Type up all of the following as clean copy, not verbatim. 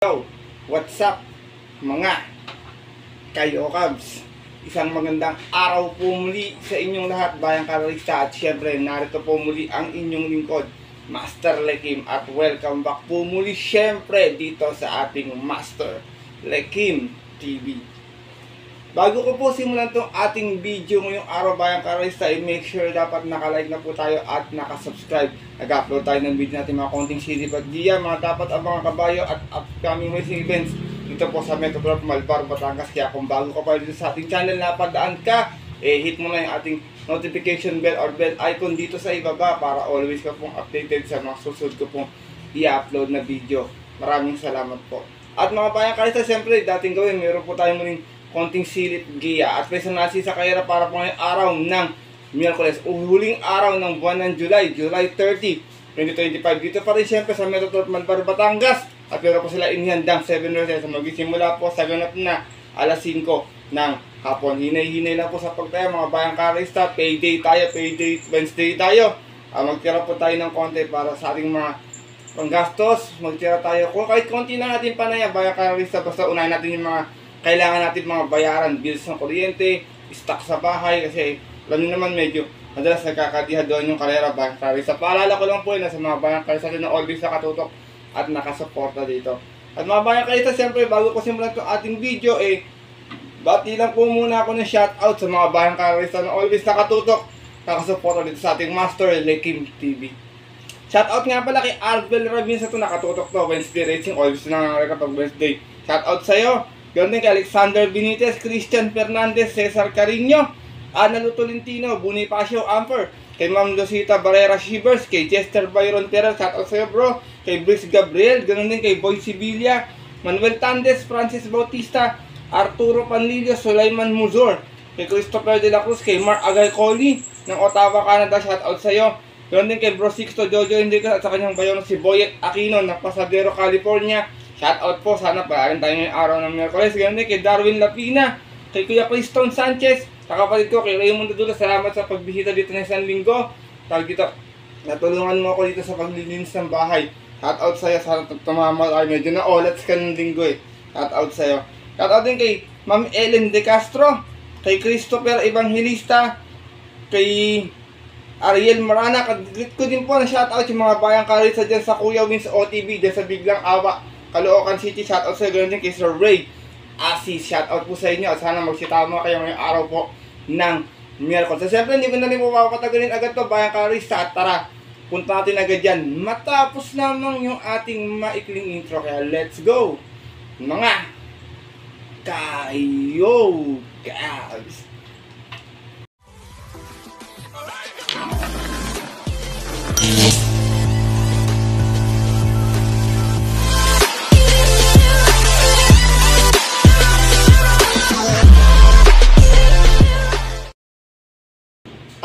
Yo, what's up mga kayo Cubs? Isang magandang araw po muli sa inyong lahat, bayang karalista. At syempre, narito po muli ang inyong lingkod, Master Lekim. At welcome back po muli syempre dito sa ating Master Lekim TV. Bago ko po simulan itong ating video ngayong araw, bayang karalista, i-make sure dapat nakalike na po tayo at nakasubscribe. Nag-upload tayo ng video natin mga konting silip at diya, mga dapat ang mga kabayo at upcoming racing events dito po sa Metro Malbar, Batangas. Kaya kung bago ka pa dito sa ating channel, napadaan ka, hit mo na yung ating notification bell or bell icon dito sa ibaba para always ka pong updated sa mga susunod ko pong i-upload na video. Maraming salamat po. At mga bayang karalista, siyempre dating gawin, meron po tayo muling konting silip giya at presyo nasi sa kayera para po ngayong araw ng Miyerkules, huling araw ng buwan ng July 30, 2025. Dito pa rin siyempre sa Metro Malbar, Batangas. At meron po sila inihandang 7 races. Magsisimula po sa ganap na alas 5 ng hapon. Hinay-hinay lang po sa pagtaya mga bayang karalista. Payday tayo, payday Wednesday tayo. Magtira po tayo ng konti para sa ating mga panggastos. Magtira tayo kung kahit konti na natin panaya bayang karalista. Basta unahin natin yung mga kailangan natin mga bayaran, bills ng kuryente, stock sa bahay, kasi alam nyo naman medyo madalas nagkakadiha doon yung karera bayang karalista. Paalala ko lang po yun sa mga bayang karalista na always nakatutok at nakasuporta dito. At mga bayang karalista, siyempre bago ko simulan itong ating video, bati lang po muna ako ng shoutout sa mga bayang karalista na always nakatutok, nakasuporta dito sa ating Master Lekim TV. Shoutout nga pala kay Arvel Rabin sa ito, nakatutok to, Wednesday Racing, always nangangarap kapag Wednesday. Shoutout sa'yo. Ganoon din kay Alexander Benitez, Christian Fernandez, Cesar Carino, Ana Tolentino, Bonifacio Amper, kay Ma'am Lucita Barrera Shivers, kay Chester Byron Perez, shout out sa'yo bro, kay Brice Gabriel, ganoon din kay Boy Sibilia, Manuel Tandes, Francis Bautista, Arturo Panlilio, Sulaiman Muzor, kay Christopher De La Cruz, kay Mark Agaycoli ng Ottawa, Canada, shout out sa'yo. Ganoon din kay Bro Sixto Jojo Indicas at sa kanyang bayon si Boyet Aquino ng Pasadero, California. Shout out po, sana paarin tayo ngayong araw ng Miyerkules. Ganoon din kay Darwin Lapina, kay Kuya Criston Sanchez, sa kapatid ko kay Raymond Dudula, salamat sa pagbisita dito ng isang linggo. Tawag dito, natulungan mo ako dito sa paglilinis ng bahay. Shout out sa'yo, sana tumama ay medyo na-olats ka ng linggo Shout out sa'yo. Shout out din kay Ma'am Ellen De Castro, kay Christopher Evangelista, kay Ariel Marana. Kadit ko din po na shout out yung mga bayang karalista dyan sa Kuya Wins OTV, dyan sa Biglang Awa, Caloocan City. Shout out sa ganoon din kay Sir Ray Asi, shout out po sa inyo at sana magsitama kayo ngayong araw po ng Miyerkules. So siyempre hindi ko na rin po papatagalin agad to bayang karalista at tara, punta natin agad yan matapos lamang yung ating maikling intro. Kaya let's go mga kayo guys.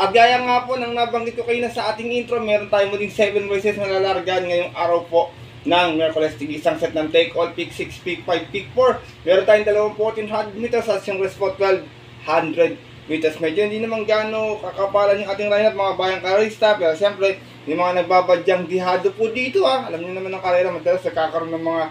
At gaya nga po nang nabanggit ko kayo na sa ating intro, meron tayo muling 7 races na lalargan ngayong araw po ng Miyerkules. Isang set ng take all, pick 6, pick 5, pick 4. Meron tayong dalawang 1400 meters at isang race po 1200 meters. Medyo hindi naman gano'ng kakapalan yung ating lineup mga bayang karalista, pero siyempre yung mga nagbabadyang dihado po dito Alam niyo naman ng karera, madalas nagkakaroon ng mga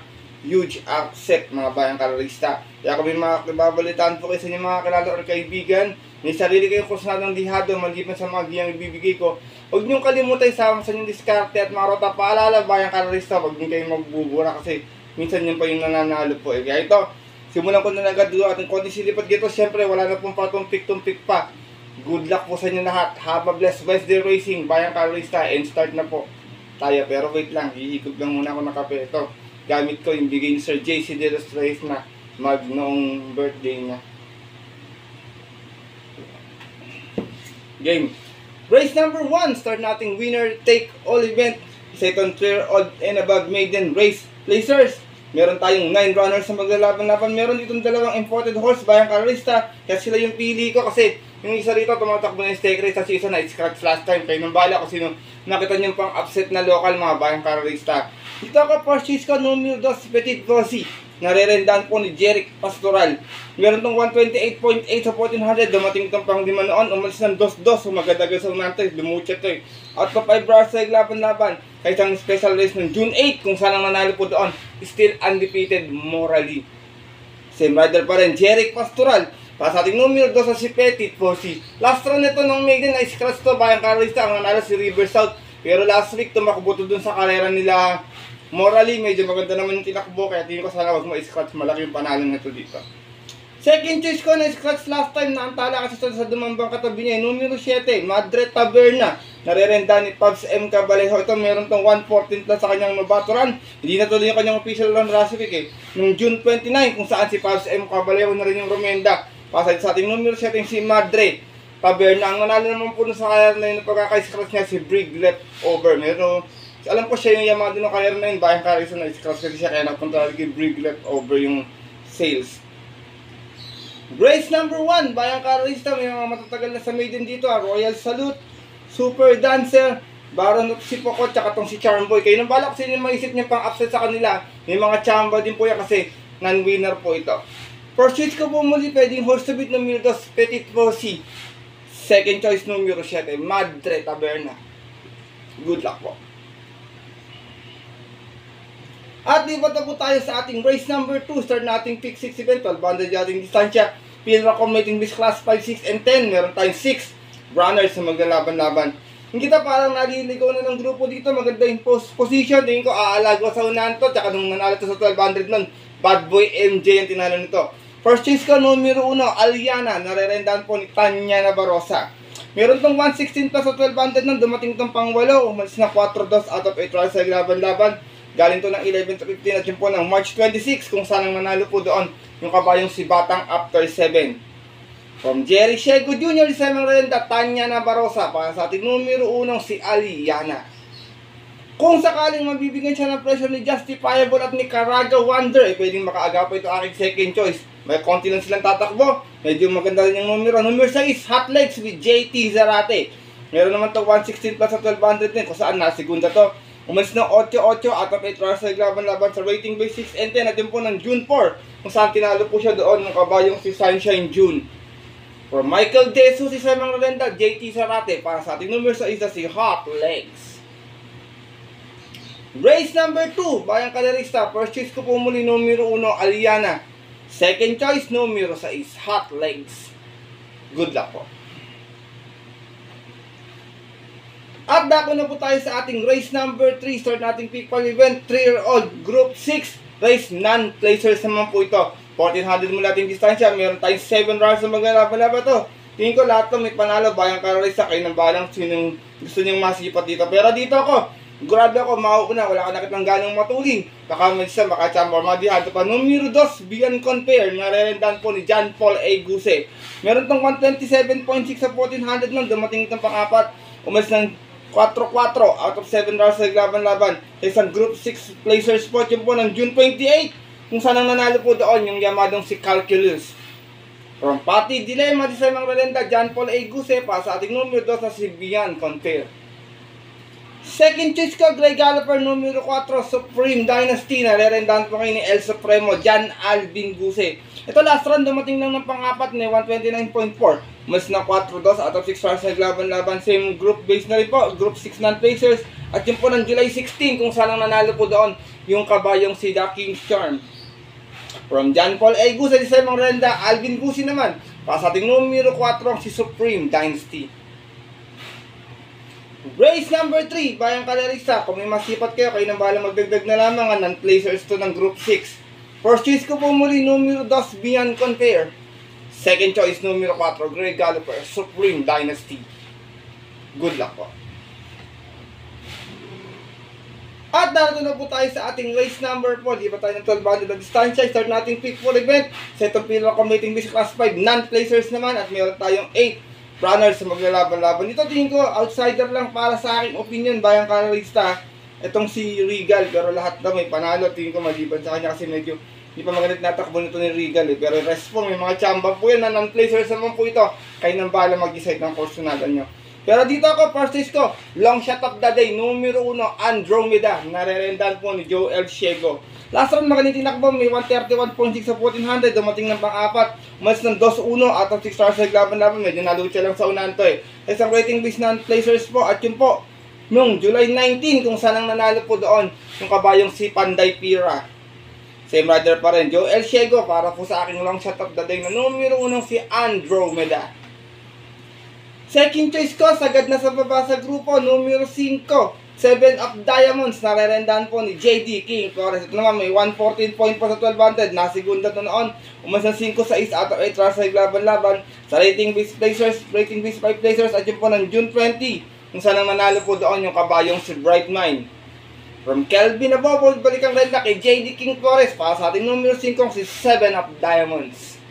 huge upset mga bayang karalista. Kaya kung may mga nababalitaan po kayo sa inyong mga kilala or kaibigan, may sarili kayong kursunadong dihado maliban sa mga giyang ibibigay ko, huwag niyong kalimutan isama sa inyong diskarte at mga rota. Paalala bayang karalista, huwag niyo kayong magbubura kasi minsan yun pa yung nananalo po Kaya ito, simulan ko na agad doon ating konti silipat dito. Siyempre wala na pong patumpik-tumpik pa. Good luck po sa inyo lahat. Have a blessed Wednesday racing bayang karalista, and start na po tayo. Pero wait lang, hihigop lang muna ako ng kape. Ito, gamit ko yung bigay ni Sir JC De Los Reyes na mag noong birthday niya. Game. Race number 1. Start nating winner take all event. Isa itong 3 odd and above maiden race placers. Meron tayong 9 runners na maglalaban-laban. Meron ditong dalawang imported horse bayang karalista. Kaya sila yung pili ko kasi yung isa rito tumatakbo na yung stake race sa season na scratch last time. Kayo nang bala kung sino nakita nyo pang upset na local mga bayang karalista. Dito ako purchase ko numero 2 Petit Rossi. Narerendahan po ni Jeric Pastoral. Meron tong 128.8 sa 1400. Dumating itong pang 5 noon. Umalis ng 2-2. So magadagal sa Nantes. Dumutya ito eh. Out of 5 bars sa laban-laban. Kaya isang special race ng June 8. Kung saan ang nanalo po doon. Still undefeated morally. Same rider pa rin. Jeric Pastoral. Para sa ating numero 2 sa si Petit Rossi. Last run nito ng maiden ay scratch to. Bayang Carlista. Ang nanalo si River South. Pero last week tumakubuto dun sa karera nila. Morally, medyo maganda naman yung tinakbo, kaya tingin ko sana wag mo i-scratch, malaki yung panalo nito dito. Second choice ko na scratch last time na ang tala kasi sa dumambang katabi niya, numero 7, Madre Taberna. Narerenda ni Pabs M. Cabalejo. Ito meron tong 114 plus sa kanyang Novato run. Hindi na tuloy yung kanyang official run last week eh. Noong June 29, kung saan si Pabs M. Cabalejo na rin yung rumenda. Pasad sa ating numero 7 si Madre Taberna. Ang nanalo naman po sa kaya na yung pagkaka-scratch niya si Brig Leftover. Meron alam ko siya yung Yamaha din ng karera na yun, Bayang Carlista na scratch kasi siya kaya napunta kay Brig Leftover yung sales. Race number 1, Bayang Carlista, may mga matatagal na sa maiden dito, Royal Salute, Super Dancer, Baron of Sipoko, tsaka tong si Charmboy. Kayo nang balak kasi yung maisip niya pang upset sa kanila, may mga chamba din po yan kasi non-winner po ito. First choice ko po muli, pwedeng horse to beat numero 2, Petit Rossi. Second choice numero 7, Madre Taberna. Good luck po. At lipat na po tayo sa ating race number 2. Start nating pick 6 event. 1200 yating distansya. Field accommodating this class 5, 6, and 10. Meron tayong 6 runners na maglalaban-laban. Hindi kita parang naliligaw na ng grupo dito. Maganda yung position. Tingin ko aalago sa unahan to. Tsaka nung nanalo to sa 1200 nun, Bad Boy MJ yung tinalo nito. First choice ko, numero 1, Aliana. Narerendahan po ni Tanya Nabarosa. Meron tong 116 plus sa 1200 nun. Dumating tong pang 8. Umalis na 4-2 out of 8 runners sa laban-laban. Galing to ng 11:15 at yun po ng March 26 kung saan ang nanalo po doon yung kabayong si Batang After 7. From Jerry Shego Jr. sa mga renda, Tanya Nabarosa para sa ating numero 1 si Aliana. Kung sakaling mabibigyan siya ng pressure ni Justifiable at ni Caraga Wonder, eh pwedeng makaaga po ito aking second choice. May konti lang silang tatakbo. Medyo maganda rin yung numero. Number 6, Hot Legs with JT Zarate. Meron naman to 116 plus sa 1200 din kung saan nasigunda to. Umalis ng 8-8 out of 8 runners sa laban-laban sa rating base 6 and 10 at yun po ng June 4 kung saan tinalo po siya doon ng kabayong si Sunshine June. For Michael De Jesus, isa mga renda, JT Zarate para sa ating numero sa isa si Hot Legs. Race number 2, Bayang Carlista. First choice ko po muli numero 1, Aliana. Second choice, numero 6, Hot Legs. Good luck po. At dako na po tayo sa ating race number 3. Start nating people event, 3-year-old, group 6. Race non-placers naman po ito. 1400 mula ating distansya. Meron tayong 7 runners na maglalaban-laban to. Tingin ko lahat to may panalo. Bayang Carlista, kayo ng balang sinong gusto niyong masipat dito. Pero dito ako, grabe ako, mauuna. Wala ka nakitang ganong matulin. Baka may isa, makachamba, madihato pa. Numero 2, Beyond Compare. Narerendahan po ni John Paul A. Guse. Meron tong 127.6 sa 1400 nung dumating itong pang-apat. Umalis ng 4-4 out of 7 rounds sa laban-laban sa isang group 6 placer spot yun po ng June 28 kung saan ang nanalo po doon yung Yamadong si Calculus. From Pati Dilemma di sa mga relenda, John Paul A. Guse pa sa ating numero 2 sa si Beyond Compare. Second choice ko, Grey Galloper numero 4, Supreme Dynasty. Narerendahan po kayo ni El Supremo, John Alvin Guse. Ito last round, dumating lang ng pang-apat ni 129.4. Mas na 4-2 out of 6 rounds sa laban-laban. Same group base na rin po, group 6 non-placers. At yun po ng July 16 kung saan ang nanalo po doon yung kabayong si The King's Charm. From John Paul A. Guse, sa mga renda, Alvin Guse naman. Para sa ating numero 4, si Supreme Dynasty. Race number 3, Bayang Carlista. Kung may masipat kayo, kayo nang bahala magdagdag na lamang ang non-placers to ng group 6. First choice ko po muli, numero 2, Beyond Compare. Second choice, numero 4, Grey Galloper, Supreme Dynasty. Good luck po. At darating na po tayo sa ating race number 4. Di ba tayo ng 1200 na distansya? Start nating pick 4 event. Sa itong pinaka-committing base class 5, non-placers naman. At mayroon tayong 8 runners sa maglalaban-laban. Dito tingin ko, outsider lang para sa aking opinion, Bayang Carlista. Itong si Regal, pero lahat na may panalo. Tingin ko maliban sa kanya kasi medyo hindi pa magandang natakbo nito ni Regal eh. Pero rest po, may mga chamba po yan na non-placers naman po ito. Kayo nang bahala mag-decide ng course na nyo. Pero dito ako, first choice ko, long shot of the day, numero 1, Andromeda. Narerendahan po ni Joel Ciego. Last round, magaling tinakbo, may 131.6 sa 1400, dumating ng pang-apat. Umalis ng 2-1 out of 6 stars sa laban-laban, medyo nalucha lang sa unahan to eh. Isang rating based na placers po, at yun po, noong July 19, kung saan ang nanalo po doon, yung kabayong si Panday Pira. Same rider pa rin, Joel Ciego, para po sa aking long shot of the day na numero 1 si Andromeda. Second choice ko, sagad na sa baba sa grupo, numero 5, 7 of Diamonds, narerendahan po ni JD King Flores. Ito naman, may 114 point pa sa 1200, nasigunda to noon, umas ng 5-6 out of 8 stars sa laban-laban, sa rating base placers, rating base 5 placers, at yun po ng June 20, kung saan ang nanalo po doon yung kabayong si Bright Mind. From Kelvin Abobo, balik ang red na kay JD King Flores, para sa ating numero 5, si 7 of Diamonds.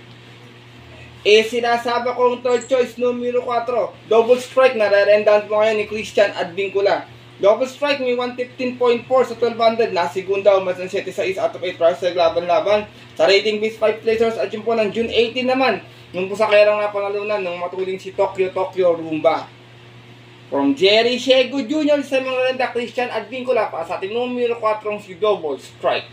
Sinasaba kong third choice, numero 4, double strike, narerendahan po ngayon ni Christian Advincula. Double strike, may 115.4 sa 1200, nasigunda, umas ng 7-6 out of 8 stars sa laban-laban. Sa rating base 5 placers, at yun po ng June 18 naman, nung po sa kailang napanalunan ng matuling si Tokyo Rumba. From Jerry Ciego Jr. sa mga renda, Christian Advincula, pa sa ating numero 4 si double strike.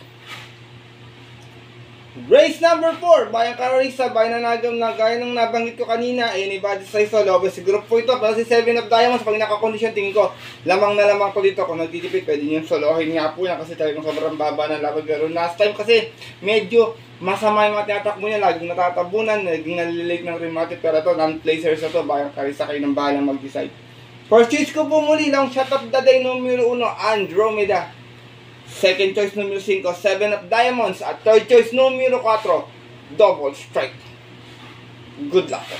Race number 4, Bayang Kararista, Bayan na gaya ng nabanggit ko kanina, anybody size solo, si group po ito, pero si 7 of Diamonds, pag nakakondisyon, tingin ko, lamang na lamang ko dito, kung nagtitipid, pwede nyo solohin nga po yan, kasi talagang sobrang baba ng laban, pero last time kasi, medyo masama yung mga tinatakbo niya, laging natatabunan, naging nalilate ng rematic, pero ito, non-placers na to, Bayang Kararista, kayo ng bahalang mag-decide. First choice ko po muli, long shot of the day, numero 1, Andromeda. Second choice, numero 5, 7 of Diamonds. At third choice, numero 4, double strike. Good luck po.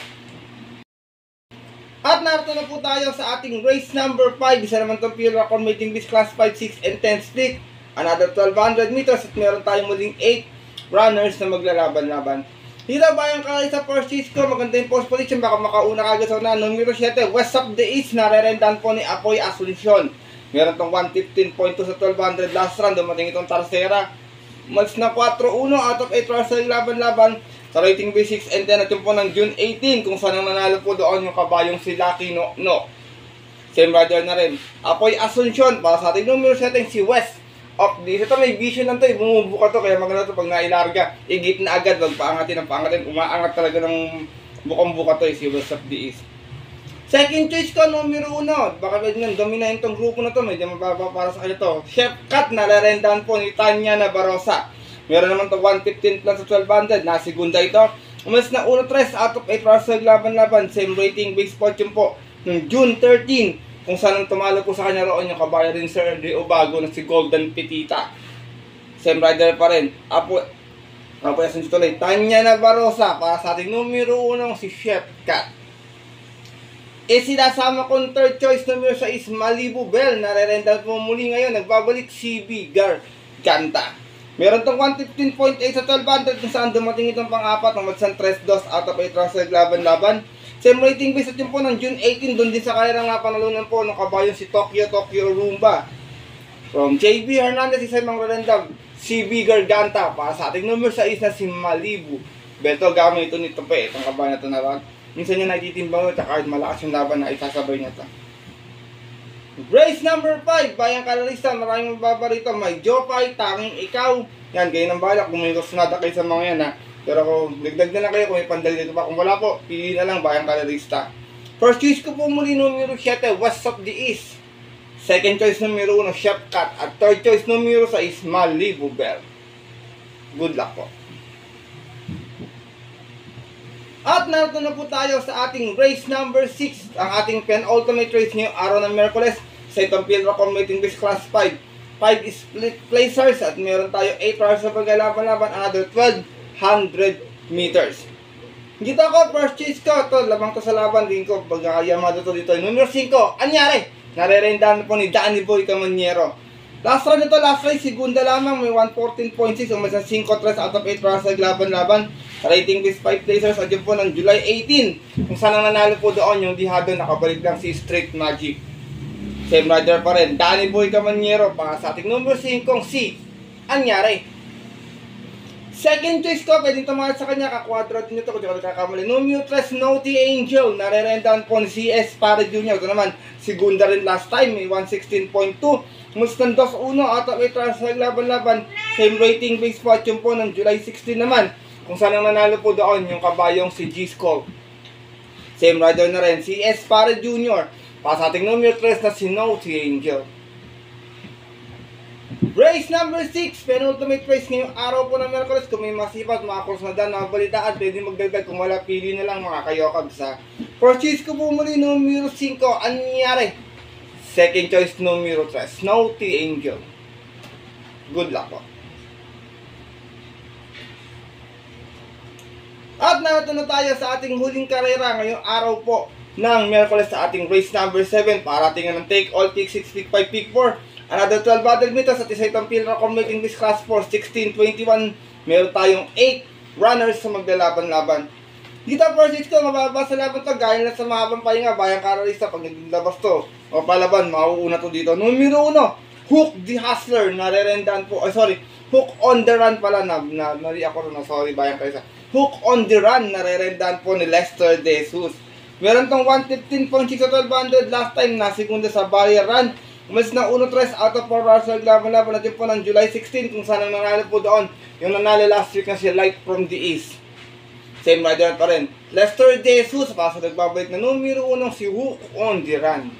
At narito na po tayo sa ating race number 5. Isa naman itong pure record mating this class 5, 6, and 10 split. Another 1200 meters at meron tayong muling 8 runners na maglalaban-laban. Dito Bayang Kararista sa first choice ko, maganda yung post position, baka makauna kagad sa una. Numero 7, West of the East, narerendahan po ni Apoy Asuncion. Meron tong 115.2 sa 1200 last round, dumating itong Tercera. Mas na 4-1 out of 8 stars sa laban-laban. Sa rating base 6 and 10 at yung po ng June 18, kung saan ang nanalo po doon yung kabayong si Lucky No. Same rider na rin. Apoy Asuncion, para sa ating numero 7, si West of the East. Ito may vision lang to, bumubuka to, kaya maganda to pag nailarga. Igit na agad, wag paangatin ang paangatin. Umaangat talaga ng bukang-buka to, si West of the East. Second choice ko, numero 1. Baka pwede nga, dominahin tong grupo na to, medyo mababa para sa kanya to. Chef Cut, nalarendahan po ni Tanya Nabarosa. Meron naman to 115 plus sa 1200, nasigunda ito. Umalis na 1-3 out of 8 stars sa laban-laban. Same rating base fortune po ng June 13, kung saan ang tumalo po sa kanya roon yung kabayan rin Sir Dio Bago na si Golden Petita. Same rider pa rin. Apo yasin dito tuloy, Tanya Nabarosa, para sa ating numero 1 si Chef Cut. Sinasama kong third choice numero 6, Malibu Bell, narerendal po muli ngayon, nagbabalik si Bigar Ganta. Meron tong 115.8 sa 1200, kung saan dumating itong pang-apat ng magsan 3-2 out of 8 stars sa laban-laban. Same rating base at yun po ng June 18, doon din sa kalerang napanalunan po ng kabayon si Tokyo Rumba. From JB Hernandez, isa mang rerendal, si Bigar Ganta, para sa ating numero 6 na si Malibu. Beto, gamit ito nito pa itong kabayan na ito na ron. Minsan niya naititimbang ito kahit malakas yung laban na isasabay niya ito. Race number 5, Bayang Kararista, maraming mababa rito. May Jopay, Tanging Ikaw. Yan, kayo ng balak, kung may nada kayo sa mga yan ha. Pero kung dagdag na lang kayo, kung may pandali dito pa. Kung wala po, pili na lang Bayang Kararista. First choice ko po muli, numero 7, West of the East. Second choice, numero 1, Chef Cut. At third choice, numero 6, Malibu Bell. Good luck po. At narito na po tayo sa ating race number 6, ang ating penultimate race ngayong araw ng Miyerkules sa itong Field Rock Mating Base Class 5. 5 split placers at meron tayo 8 hours sa paglalaban-laban, another 1200 meters. Dito ako, first choice ko, to lamang to sa laban, din ko, pagkakayamado to dito. Numero 5, anyari? Narerendahan po ni Danny Boy Camaniero. Last round nito, last race, segunda lamang, may 114.6, umasan 5-3 out of 8 para sa laban-laban. Sa rating base 5 placers, at yun po ng July 18, kung saan ang nanalo po doon, yung dihado, nakabalik lang si Street Magic. Same rider pa rin, Danny Boy Camaniero, para sa ating numero 5, si Anyari. second choice ko, pwedeng tumahan sa kanya, kakwadro din ito kung di ko nagkakamali. Numero 3, Naughty Angel, nare-rendown po ni CS para Junior. Ito naman, segunda rin last time, may 116.2. Mustang 2-1, out of 8 runs naglaban-laban. Same rating base fortune po ng July 16 naman. Kung saan ang nanalo po doon, yung kabayong si G-Skull. Same rider na rin, CS para Junior. Para sa ating numero 3 na si Naughty Angel. Race number 6, penultimate race ngayong araw po ng Merkules. Kung may masipat, mga course na daan, nakabalitaan, pwede magdagdag. Kung wala, pili na lang mga kayokabs ha. For choice ko po muli, numero 5, ano nangyari? Second choice, numero 3, Naughty Angel. Good luck po. At narito na tayo sa ating huling karera ngayong araw po ng Merkules sa ating race number 7. Para tingnan ng take all, pick 6, pick 5, pick 4. Another 12 battle meters at isa itong field competing this class 4, 16-21. Meron tayong 8 runners sa maglalaban-laban. Dito first ko, mababa sa laban to. Gaya na sa mahabang pahinga, bayang karalista pag naglabas to. O palaban, mauuna to dito. Numero 1, Hook the Hustler. Nare-rendan po, Hook on the Run pala. Nari ako rin, sorry bayang karalista. Hook on the Run, nare-rendan po ni Lester De Jesus. Meron tong 115.6 sa 1200 last time na segunda sa barrier run. Umalis na 1-3 out of 4 hours naglaban-laban natin po ng July 16 kung saan ang nanalo po doon. Yung nanalo last week na si Light from the East. Same rider pa rin. Lester De Jesus, pasok nagbabalik na numero 1 si Hook on the Run.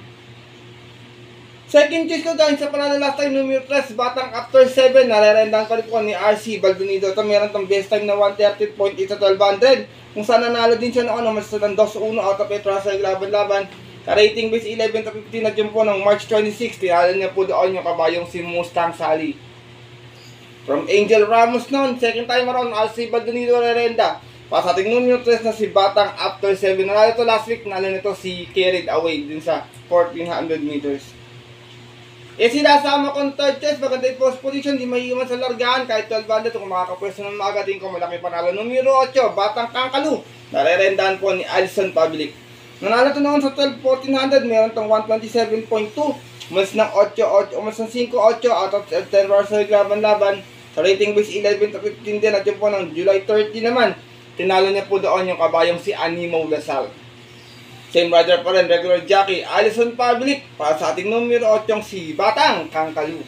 Second choice ko dahil sa panalo last time, numero 3, Batang After 7, nare-rendan pa rin po ni RC Baldonido. Ito meron tong best time na 130.8 sa 1200. Kung saan nanalo din siya noon, mas ng 2-1 out of 8 hours naglaban-laban. Ka-rating base 11-15 na dyan po ng March 26, tinalo niya po doon yung kabayong si Mustang Sally. From Angel Ramos noon, second time around, RC Baldonido Rerenda. Para sa ating numero 3 na si Batang After 7. Nanalo ito last week, nanalo nito si Carried Away din sa 1400 meters. Sinasama kong third choice, maganda yung post position, di maiiwan sa largaan, kahit 1200 kung makakapwesto ng maagating ko, malaki panalo. Numero 8, Batang Kangkalu, nare-rendahan po ni Alison Public. Nanalo ito noon sa 12-1400, meron itong 127.2, mas ng 8-8, mas ng 5-8 out of 10 hours sa laban-laban. Sa rating base 11-15 din, at yun po ng July 30 naman, tinalo niya po doon yung kabayong si Animo Lasal. Same rider pa rin, regular jockey, Alison Public, para sa ating numero 8 si Batang Kangkalu.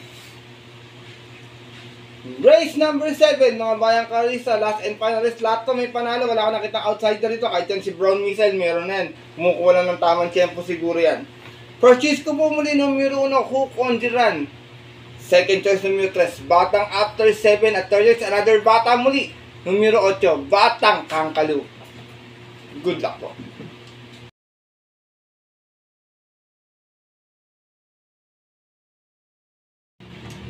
Race number 7, mga bayang karista, last and final race, lahat to may panalo, wala ko nakita outsider dito, kahit yan si Brown Missile, meron na yan, kumukuha lang ng tamang tempo siguro yan. First choice ko po muli, numero 1, Hook on the Run. Second choice, numero 3, Batang After 7, at third choice, another bata muli, numero 8, Batang Kangkalu. Good luck po.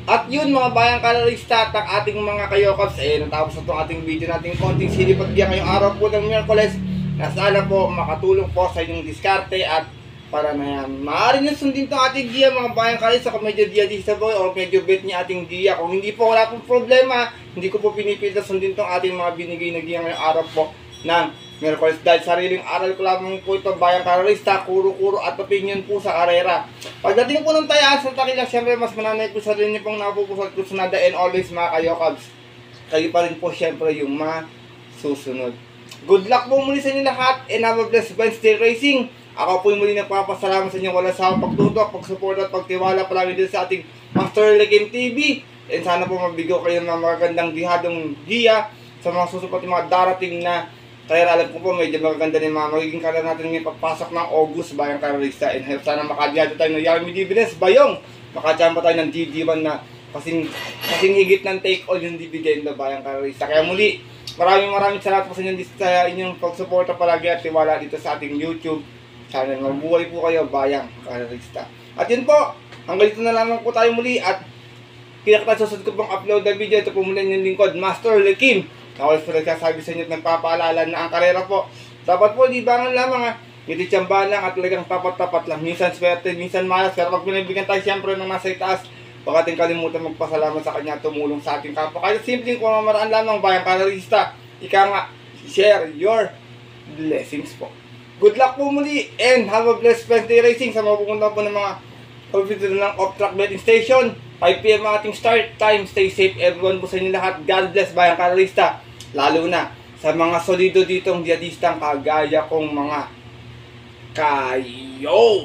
At yun mga bayang kalarista at ang ating mga kayokabs, natapos na itong ating video natin konting silipag diyan ngayong araw po ng Merkules, na sana po makatulong po sa inyong diskarte at para na yan. Maaari nyo sundin itong ating dia mga bayang kalarista kung medyo dia-disable o medyo bet niya ating dia. Kung hindi po wala pong problema, hindi ko po pinipilit na sundin itong ating mga binigay na dia ngayong araw po ng Merkules. Dahil sariling aral ko lamang po ito bayang karalista, kuro-kuro at opinion po sa karera. Pagdating po ng tayaan sa takila, syempre mas mananay po sa rin niyo pong napupusat ko sunada and always mga kayokabs. Kayo pa rin po syempre yung masusunod. Good luck po muli sa inyo lahat and have a blessed Wednesday racing. Ako po yung muli nagpapasalamat sa inyo wala sa pagtutok, pagsupport at pagtiwala palagi din sa ating Master Lekim TV. And sana po mabigo kayo ng mga magandang dihadong giya sa mga susupat yung mga darating na kaya alam ko po medyo magaganda din mga magiging karera natin ngayon pagpasok ng August bayang karalista. And sana makadiyado tayo ng Yami Dividends bayong makachamba tayo ng DD1 na kasing higit ng take all yung dividendo bayang karalista. Kaya muli maraming salamat po sa inyo sa inyong pagsuporta palagi at tiwala dito sa ating YouTube channel. Mabuhay po kayo bayang karalista. At yun po, hanggang dito na lamang po tayo muli at kinakita susunod ko pong upload na video. Ito po muli yung lingkod, Master Lekim. Always po nagsasabi sa inyo at nagpapaalala na ang karera po dapat po libangan lamang hindi tiyambahan lang at talagang tapat-tapat lang. Minsan swerte, minsan malas, pero pag binibigyan tayo siyempre ng nasa itaas, huwag ating kalimutan magpasalamat sa kanya at tumulong sa ating kapwa. Kahit simpleng kung mamaraan lamang bayang karalista, ika nga, share your blessings po. Good luck po muli and have a blessed Wednesday racing sa mga pupunta po ng mga pagpito ng off-track betting station. 5 PM ang ating start time. Stay safe everyone po sa inyo lahat. God bless Bayang Karalista. Lalo na sa mga solido ditong diyadistang kagaya kong mga kayoga.